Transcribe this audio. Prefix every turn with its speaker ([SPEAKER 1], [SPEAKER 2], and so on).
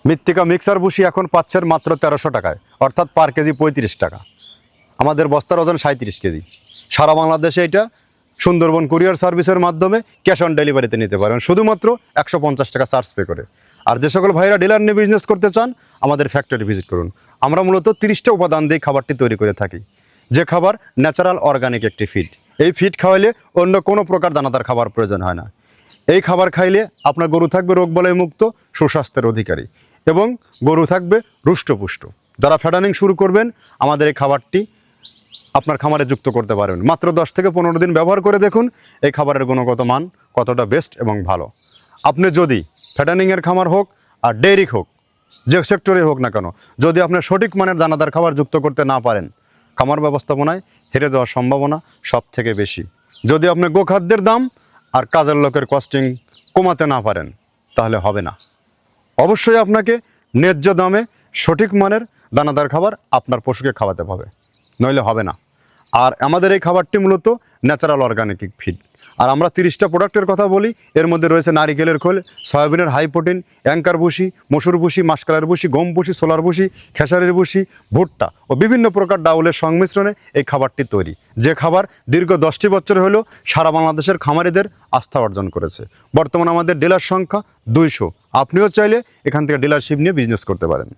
[SPEAKER 1] মৃত্তিকা মিক্সার ভুসি এখন পাচ্ছেন মাত্র 1300 টাকায়, অর্থাৎ পার কেজি 35 টাকা। আমাদের বস্তার ওজন 37 কেজি। সারা বাংলাদেশে এটা সুন্দরবন কুরিয়ার সার্ভিসের মাধ্যমে ক্যাশ অন ডেলিভারিতে নিতে পারেন, শুধুমাত্র 150 টাকা চার্জ পে করে। আর যে সকল ভাইরা ডিলার নিয়ে বিজনেস করতে চান, আমাদের ফ্যাক্টরি ভিজিট করুন। আমরা মূলত 30টা উপাদান দিয়ে খাবারটি তৈরি করে থাকি, যে খাবার ন্যাচারাল অর্গানিক একটি ফিড। এই ফিড খাওয়াইলে অন্য কোনো প্রকার দানাদার খাবার প্রয়োজন হয় না। এই খাবার খাইলে আপনার গরু থাকবে রোগবালাই মুক্ত, সুস্বাস্থ্যের অধিকারী, এবং গরু থাকবে রুষ্টপুষ্ট। যারা ফ্যাটানিং শুরু করবেন, আমাদের এই খাবারটি আপনার খামারে যুক্ত করতে পারবেন। মাত্র 10 থেকে 15 দিন ব্যবহার করে দেখুন এই খাবারের গুণগত মান কতটা বেস্ট এবং ভালো। আপনি যদি ফ্যাটানিংয়ের খামার হোক আর ডেয়ারি হোক, যে সেক্টরে হোক না কেন, যদি আপনি সঠিক মানের দানাদার খাবার যুক্ত করতে না পারেন, খামার ব্যবস্থাপনায় হেরে যাওয়ার সম্ভাবনা সব থেকে বেশি। যদি আপনি গোখাদ্যের দাম আর কাজের লোকের কস্টিং কমাতে না পারেন, তাহলে হবে না। অবশ্যই আপনাকে ন্যায্য দামে সঠিক মানের দানাদার খাবার আপনার পশুকে খাওয়াতে হবে, নইলে হবে না। আর আমাদের এই খাবারটি মূলত ন্যাচারাল অর্গানিক ফিড। আর আমরা 30টা প্রোডাক্টের কথা বলি, এর মধ্যে রয়েছে নারিকেলের খোল, সয়াবিনের হাই প্রোটিন, অ্যাঙ্কার ভুসি, মসুর ভুসি, মাসকালের ভুসি, গম ভুসি, সোলার ভুসি, খেসারির ভুসি, ভুট্টা ও বিভিন্ন প্রকার ডাউলের সংমিশ্রণে এই খাবারটি তৈরি, যে খাবার দীর্ঘ 10টি বছর হলেও সারা বাংলাদেশের খামারিদের আস্থা অর্জন করেছে। বর্তমানে আমাদের ডিলার সংখ্যা 200। আপনিও চাইলে এখান থেকে ডিলারশিপ নিয়ে বিজনেস করতে পারেন।